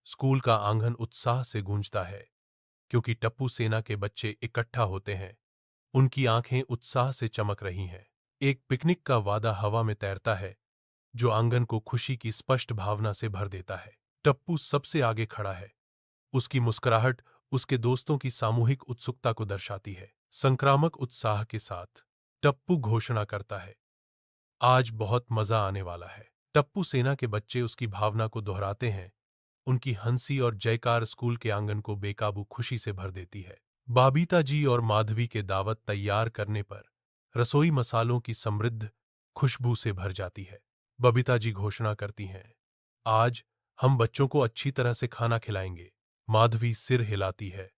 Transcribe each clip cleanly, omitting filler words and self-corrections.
School का आंगन उत्साह से गूंजता है क्योंकि टप्पू सेना के बच्चे इकट्ठा होते हैं। उनकी आंखें उत्साह से चमक रही हैं। एक पिकनिक का वादा हवा में तैरता है जो आंगन को खुशी की स्पष्ट भावना से भर देता है। टप्पू सबसे आगे खड़ा है। उसकी मुस्कुराहट उसके दोस्तों की सामूहिक उत्सुकता को दर्शाती है। संक्रामक उत्साह के साथ टप्पू घोषणा करता है, आज बहुत मजा आने वाला है। टप्पू सेना के बच्चे उसकी भावना को दोहराते हैं। उनकी हंसी और जयकार स्कूल के आंगन को बेकाबू खुशी से भर देती है। बबीता जी और माधवी के दावत तैयार करने पर रसोई मसालों की समृद्ध खुशबू से भर जाती है। बबीता जी घोषणा करती हैं, आज हम बच्चों को अच्छी तरह से खाना खिलाएंगे। माधवी सिर हिलाती है,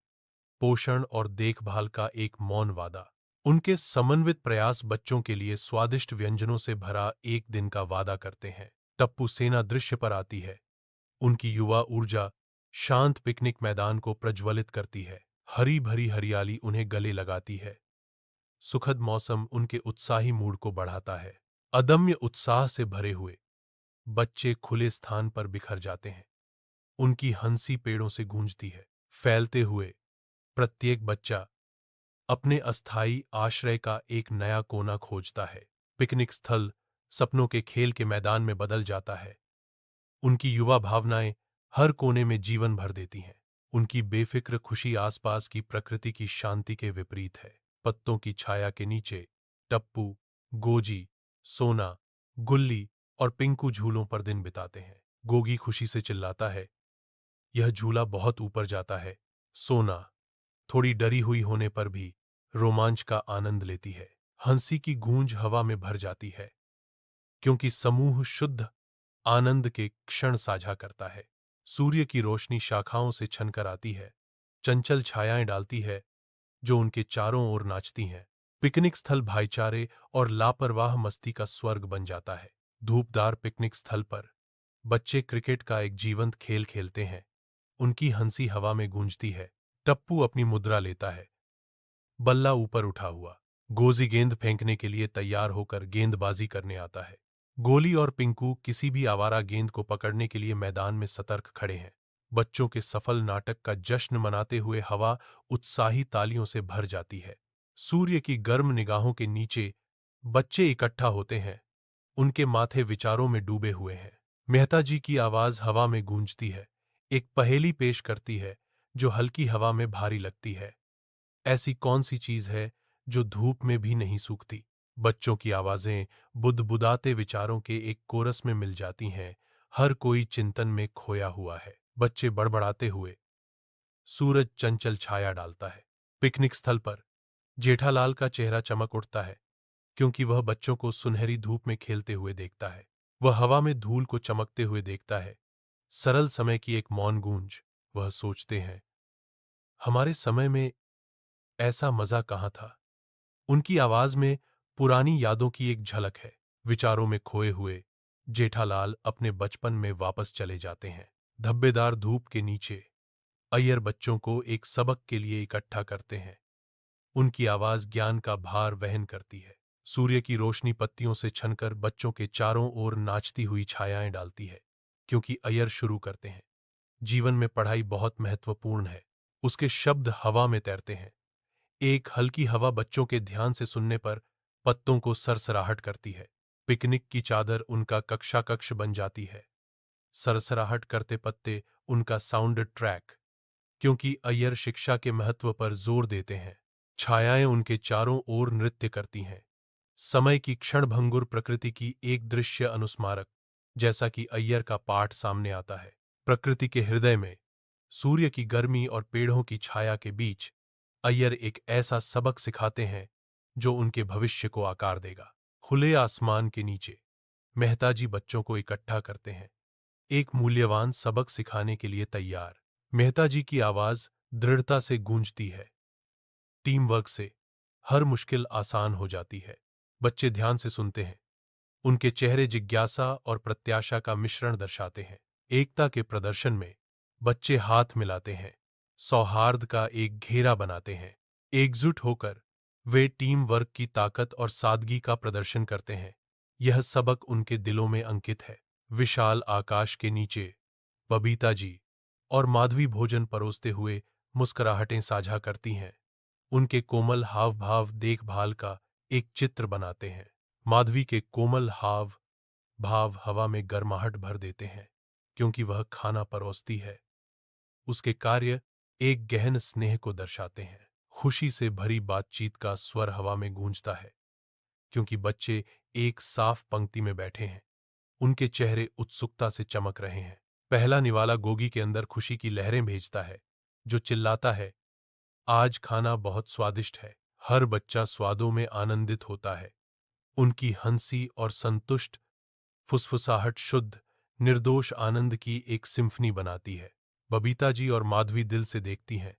पोषण और देखभाल का एक मौन वादा। उनके समन्वित प्रयास बच्चों के लिए स्वादिष्ट व्यंजनों से भरा एक दिन का वादा करते हैं। टप्पू सेना दृश्य पर आती है। उनकी युवा ऊर्जा शांत पिकनिक मैदान को प्रज्वलित करती है। हरी भरी हरियाली उन्हें गले लगाती है। सुखद मौसम उनके उत्साही मूड को बढ़ाता है। अदम्य उत्साह से भरे हुए बच्चे खुले स्थान पर बिखर जाते हैं। उनकी हंसी पेड़ों से गूंजती है। फैलते हुए प्रत्येक बच्चा अपने अस्थायी आश्रय का एक नया कोना खोजता है। पिकनिक स्थल सपनों के खेल के मैदान में बदल जाता है। उनकी युवा भावनाएं हर कोने में जीवन भर देती हैं। उनकी बेफिक्र खुशी आसपास की प्रकृति की शांति के विपरीत है। पत्तों की छाया के नीचे टप्पू, गोजी, सोना, गुल्ली और पिंकू झूलों पर दिन बिताते हैं। गोगी खुशी से चिल्लाता है, यह झूला बहुत ऊपर जाता है। सोना थोड़ी डरी हुई होने पर भी रोमांच का आनंद लेती है। हंसी की गूंज हवा में भर जाती है क्योंकि समूह शुद्ध आनंद के क्षण साझा करता है। सूर्य की रोशनी शाखाओं से छनकर आती है, चंचल छायाएं डालती है जो उनके चारों ओर नाचती हैं। पिकनिक स्थल भाईचारे और लापरवाह मस्ती का स्वर्ग बन जाता है। धूपदार पिकनिक स्थल पर बच्चे क्रिकेट का एक जीवंत खेल खेलते हैं। उनकी हंसी हवा में गूंजती है। टप्पू अपनी मुद्रा लेता है, बल्ला ऊपर उठा हुआ। गोजी गेंद फेंकने के लिए तैयार होकर गेंदबाजी करने आता है। गोली और पिंकू किसी भी आवारा गेंद को पकड़ने के लिए मैदान में सतर्क खड़े हैं। बच्चों के सफल नाटक का जश्न मनाते हुए हवा उत्साही तालियों से भर जाती है। सूर्य की गर्म निगाहों के नीचे बच्चे इकट्ठा होते हैं। उनके माथे विचारों में डूबे हुए हैं। मेहता जी की आवाज हवा में गूंजती है, एक पहेली पेश करती है जो हल्की हवा में भारी लगती है। ऐसी कौन सी चीज है जो धूप में भी नहीं सूखती? बच्चों की आवाजें बुदबुदाते विचारों के एक कोरस में मिल जाती हैं। हर कोई चिंतन में खोया हुआ है। बच्चे बड़बड़ाते हुए सूरज चंचल छाया डालता है। पिकनिक स्थल पर जेठालाल का चेहरा चमक उठता है क्योंकि वह बच्चों को सुनहरी धूप में खेलते हुए देखता है। वह हवा में धूल को चमकते हुए देखता है। सरल समय की एक मौन गूंज। वह सोचते हैं, हमारे समय में ऐसा मजा कहाँ था? उनकी आवाज में पुरानी यादों की एक झलक है। विचारों में खोए हुए जेठालाल अपने बचपन में वापस चले जाते हैं। धब्बेदार धूप के नीचे अय्यर बच्चों को एक सबक के लिए इकट्ठा करते हैं। उनकी आवाज ज्ञान का भार वहन करती है। सूर्य की रोशनी पत्तियों से छनकर बच्चों के चारों ओर नाचती हुई छायाएं डालती है क्योंकि अय्यर शुरू करते हैं, जीवन में पढ़ाई बहुत महत्वपूर्ण है। उसके शब्द हवा में तैरते हैं। एक हल्की हवा बच्चों के ध्यान से सुनने पर पत्तों को सरसराहट करती है। पिकनिक की चादर उनका कक्षा कक्ष बन जाती है। सरसराहट करते पत्ते उनका साउंड ट्रैक क्योंकि अय्यर शिक्षा के महत्व पर जोर देते हैं। छायाएं उनके चारों ओर नृत्य करती हैं। समय की क्षणभंगुर प्रकृति की एक दृश्य अनुस्मारक जैसा कि अय्यर का पाठ सामने आता है। प्रकृति के हृदय में सूर्य की गर्मी और पेड़ों की छाया के बीच अय्यर एक ऐसा सबक सिखाते हैं जो उनके भविष्य को आकार देगा। खुले आसमान के नीचे मेहताजी बच्चों को इकट्ठा करते हैं, एक मूल्यवान सबक सिखाने के लिए तैयार। मेहताजी की आवाज दृढ़ता से गूंजती है। टीम वर्क से हर मुश्किल आसान हो जाती है। बच्चे ध्यान से सुनते हैं। उनके चेहरे जिज्ञासा और प्रत्याशा का मिश्रण दर्शाते हैं। एकता के प्रदर्शन में बच्चे हाथ मिलाते हैं, सौहार्द का एक घेरा बनाते हैं। एकजुट होकर वे टीम वर्क की ताकत और सादगी का प्रदर्शन करते हैं। यह सबक उनके दिलों में अंकित है। विशाल आकाश के नीचे बबीता जी और माधवी भोजन परोसते हुए मुस्कुराहटें साझा करती हैं। उनके कोमल हाव भाव देखभाल का एक चित्र बनाते हैं। माधवी के कोमल हाव भाव हवा में गर्माहट भर देते हैं, क्योंकि वह खाना परोसती है। उसके कार्य एक गहन स्नेह को दर्शाते हैं। खुशी से भरी बातचीत का स्वर हवा में गूंजता है, क्योंकि बच्चे एक साफ पंक्ति में बैठे हैं। उनके चेहरे उत्सुकता से चमक रहे हैं। पहला निवाला गोगी के अंदर खुशी की लहरें भेजता है, जो चिल्लाता है, आज खाना बहुत स्वादिष्ट है। हर बच्चा स्वादों में आनंदित होता है। उनकी हंसी और संतुष्ट फुसफुसाहट शुद्ध, निर्दोष आनंद की एक सिम्फनी बनाती है। बबीता जी और माधवी दिल से देखती हैं।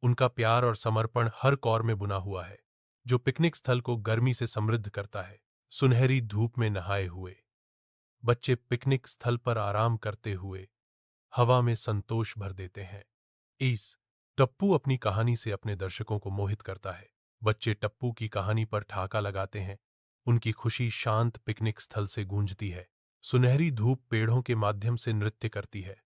उनका प्यार और समर्पण हर कौर में बुना हुआ है, जो पिकनिक स्थल को गर्मी से समृद्ध करता है। सुनहरी धूप में नहाए हुए बच्चे पिकनिक स्थल पर आराम करते हुए हवा में संतोष भर देते हैं। इस टप्पू अपनी कहानी से अपने दर्शकों को मोहित करता है। बच्चे टप्पू की कहानी पर ठहाका लगाते हैं। उनकी खुशी शांत पिकनिक स्थल से गूंजती है। सुनहरी धूप पेड़ों के माध्यम से नृत्य करती है,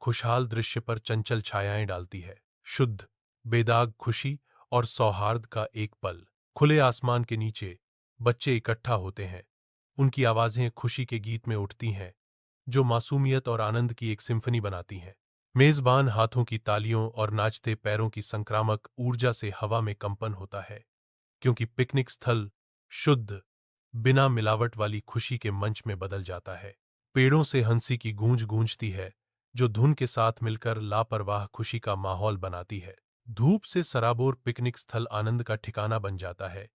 खुशहाल दृश्य पर चंचल छायाएं डालती है। शुद्ध, बेदाग खुशी और सौहार्द का एक पल। खुले आसमान के नीचे बच्चे इकट्ठा होते हैं। उनकी आवाजें खुशी के गीत में उठती हैं, जो मासूमियत और आनंद की एक सिम्फनी बनाती हैं। मेजबान हाथों की तालियों और नाचते पैरों की संक्रामक ऊर्जा से हवा में कंपन होता है, क्योंकि पिकनिक स्थल शुद्ध, बिना मिलावट वाली खुशी के मंच में बदल जाता है। पेड़ों से हंसी की गूंज गूंजती है, जो धुन के साथ मिलकर लापरवाह खुशी का माहौल बनाती है। धूप से सराबोर पिकनिक स्थल आनंद का ठिकाना बन जाता है,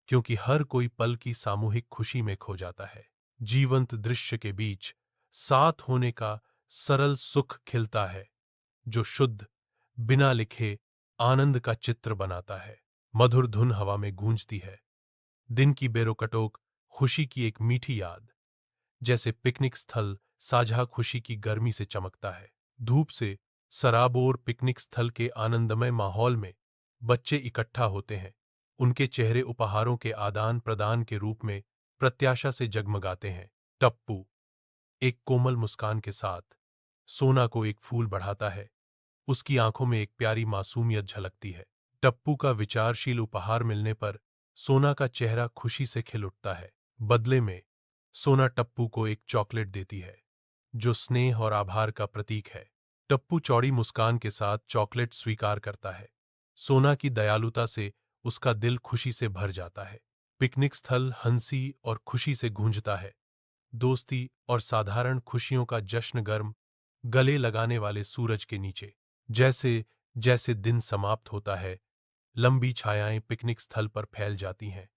क्योंकि हर कोई पल की सामूहिक खुशी में खो जाता है। जीवंत दृश्य के बीच साथ होने का सरल सुख खिलता है, जो शुद्ध, बिना लिखे आनंद का चित्र बनाता है। मधुर धुन हवा में गूंजती है। दिन की बेरोकटोक खुशी की एक मीठी याद, जैसे पिकनिक स्थल साझा खुशी की गर्मी से चमकता है। धूप से सराबोर पिकनिक स्थल के आनंदमय माहौल में बच्चे इकट्ठा होते हैं। उनके चेहरे उपहारों के आदान प्रदान के रूप में प्रत्याशा से जगमगाते हैं। टप्पू एक कोमल मुस्कान के साथ सोना को एक फूल बढ़ाता है। उसकी आंखों में एक प्यारी मासूमियत झलकती है। टप्पू का विचारशील उपहार मिलने पर सोना का चेहरा खुशी से खिल उठता है। बदले में सोना टप्पू को एक चॉकलेट देती है, जो स्नेह और आभार का प्रतीक है। टप्पू चौड़ी मुस्कान के साथ चॉकलेट स्वीकार करता है। सोना की दयालुता से उसका दिल खुशी से भर जाता है। पिकनिक स्थल हंसी और खुशी से गूंजता है। दोस्ती और साधारण खुशियों का जश्न गर्म, गले लगाने वाले सूरज के नीचे। जैसे जैसे दिन समाप्त होता है, लंबी छायाएं पिकनिक स्थल पर फैल जाती हैं,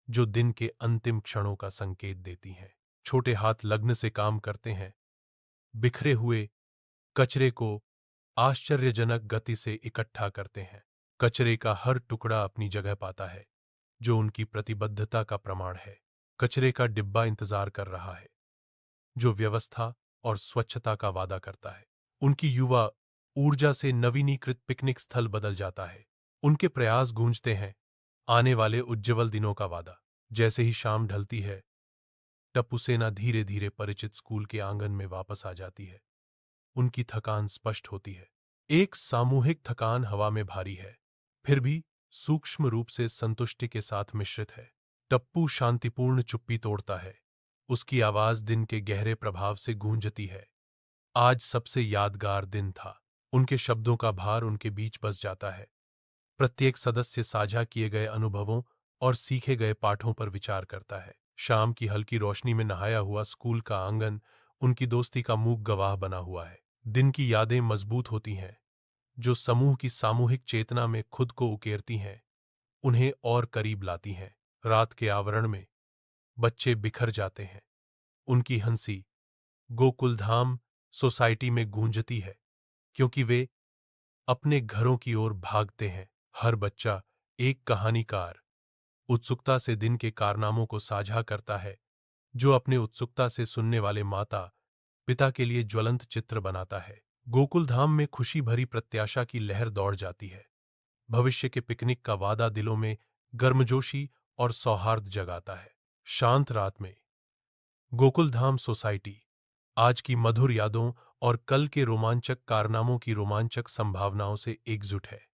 जो दिन के अंतिम क्षणों का संकेत देती हैं। छोटे हाथ लग्न से काम करते हैं, बिखरे हुए कचरे को आश्चर्यजनक गति से इकट्ठा करते हैं। कचरे का हर टुकड़ा अपनी जगह पाता है, जो उनकी प्रतिबद्धता का प्रमाण है। कचरे का डिब्बा इंतजार कर रहा है, जो व्यवस्था और स्वच्छता का वादा करता है। उनकी युवा ऊर्जा से नवीनीकृत पिकनिक स्थल बदल जाता है। उनके प्रयास गूंजते हैं, आने वाले उज्ज्वल दिनों का वादा। जैसे ही शाम ढलती है, टप्पू सेना धीरे धीरे परिचित स्कूल के आंगन में वापस आ जाती है। उनकी थकान स्पष्ट होती है। एक सामूहिक थकान हवा में भारी है, फिर भी सूक्ष्म रूप से संतुष्टि के साथ मिश्रित है। टप्पू शांतिपूर्ण चुप्पी तोड़ता है। उसकी आवाज दिन के गहरे प्रभाव से गूंजती है। आज सबसे यादगार दिन था। उनके शब्दों का भार उनके बीच बस जाता है। प्रत्येक सदस्य साझा किए गए अनुभवों और सीखे गए पाठों पर विचार करता है। शाम की हल्की रोशनी में नहाया हुआ स्कूल का आंगन उनकी दोस्ती का मूक गवाह बना हुआ है। दिन की यादें मजबूत होती हैं, जो समूह की सामूहिक चेतना में खुद को उकेरती हैं, उन्हें और करीब लाती हैं। रात के आवरण में बच्चे बिखर जाते हैं। उनकी हंसी गोकुलधाम सोसाइटी में गूंजती है, क्योंकि वे अपने घरों की ओर भागते हैं। हर बच्चा एक कहानीकार उत्सुकता से दिन के कारनामों को साझा करता है, जो अपने उत्सुकता से सुनने वाले माता पिता के लिए ज्वलंत चित्र बनाता है। गोकुलधाम में खुशी भरी प्रत्याशा की लहर दौड़ जाती है। भविष्य के पिकनिक का वादा दिलों में गर्मजोशी और सौहार्द जगाता है। शांत रात में गोकुलधाम सोसाइटी आज की मधुर यादों और कल के रोमांचक कारनामों की रोमांचक संभावनाओं से एकजुट है।